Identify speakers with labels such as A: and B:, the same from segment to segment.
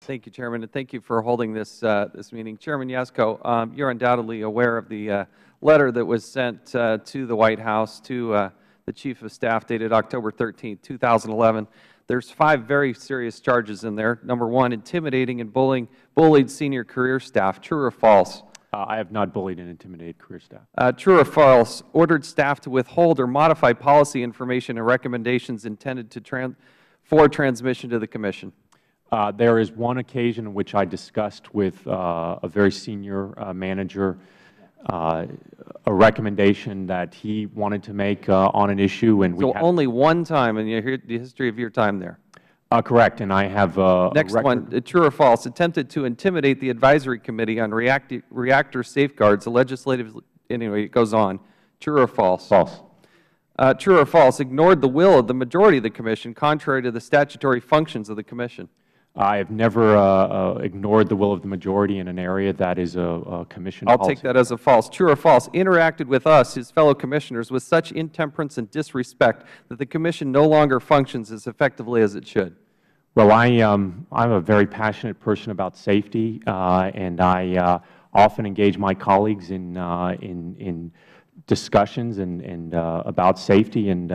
A: Thank you, Chairman, and thank you for holding this meeting. Chairman Jaczko, you're undoubtedly aware of the letter that was sent to the White House to the Chief of Staff dated October 13, 2011. There's 5 very serious charges in there. Number 1, intimidating and bullied senior career staff. True or false?
B: I have not bullied and intimidated career staff.
A: True or false? Ordered staff to withhold or modify policy information and recommendations intended for transmission to the Commission.
B: There is one occasion in which I discussed with a very senior manager a recommendation that he wanted to make on an issue, and
A: so only one time in the history of your time there.
B: Correct, and I have
A: next one. True or false? Attempted to intimidate the advisory committee on reactor safeguards. The legislative. Anyway, it goes on. True or false?
B: False.
A: True or false? Ignored the will of the majority of the Commission, contrary to the statutory functions of the Commission.
B: I have never ignored the will of the majority in an area that is a Commission policy.
A: I'll take that as a false. True or false? Interacted with us, his fellow Commissioners, with such intemperance and disrespect that the Commission no longer functions as effectively as it should.
B: Well, I'm a very passionate person about safety, and I often engage my colleagues in discussions and about safety, and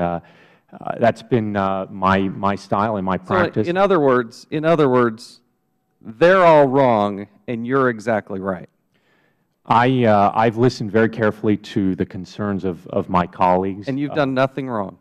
B: that's been my style and my practice.
A: So in other words, they're all wrong, and you're exactly right.
B: I've listened very carefully to the concerns of my colleagues.
A: And you've done nothing wrong.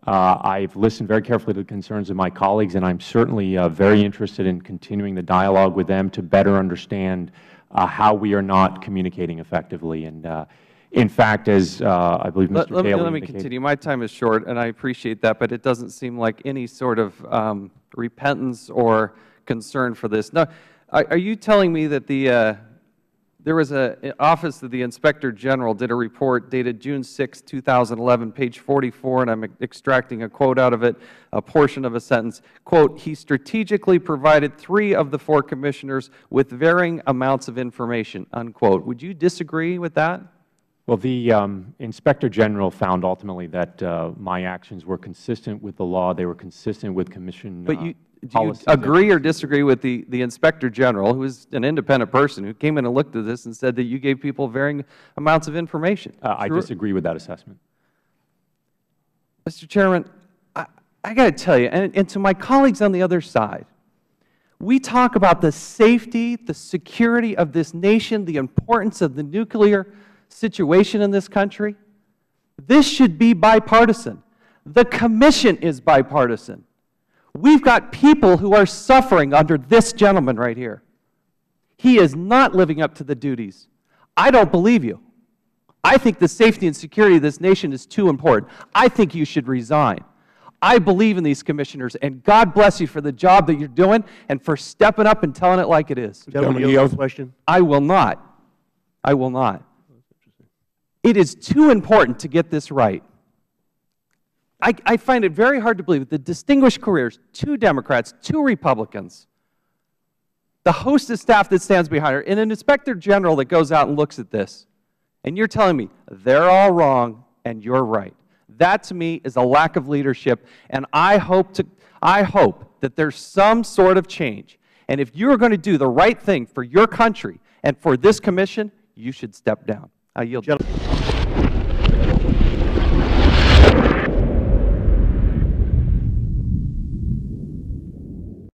B: I've listened very carefully to the concerns of my colleagues, and I'm certainly very interested in continuing the dialogue with them to better understand how we are not communicating effectively. And in fact, as I believe Mr. Taylor indicated.
A: Let me continue. My time is short, and I appreciate that, but it doesn't seem like any sort of repentance or concern for this. No, are you telling me that there was an office of the Inspector General did a report dated June 6, 2011, page 44, and I'm extracting a quote out of it, a portion of a sentence, quote, he strategically provided 3 of the 4 Commissioners with varying amounts of information, unquote. Would you disagree with that?
B: Well, the Inspector General found ultimately that my actions were consistent with the law. They were consistent with Commission policies.
A: Do you agree or disagree with the Inspector General, who is an independent person, who came in and looked at this and said that you gave people varying amounts of information?
B: I disagree with that assessment.
A: Mr. Chairman, I got to tell you, and to my colleagues on the other side, we talk about the safety, the security of this nation, the importance of the nuclear situation in this country. This should be bipartisan. The Commission is bipartisan. We've got people who are suffering under this gentleman right here. He is not living up to the duties. I don't believe you. I think the safety and security of this nation is too important. I think you should resign. I believe in these Commissioners, and God bless you for the job that you're doing and for stepping up and telling it like it is.
C: Gentleman, you have a question?
A: I will not. I will not. It is too important to get this right. I find it very hard to believe that the distinguished careers, 2 Democrats, 2 Republicans, the host of staff that stands behind her, and an Inspector General that goes out and looks at this, and you're telling me they're all wrong and you're right. That, to me, is a lack of leadership, and I hope that there's some sort of change. And if you're going to do the right thing for your country and for this Commission, you should step down. I yield.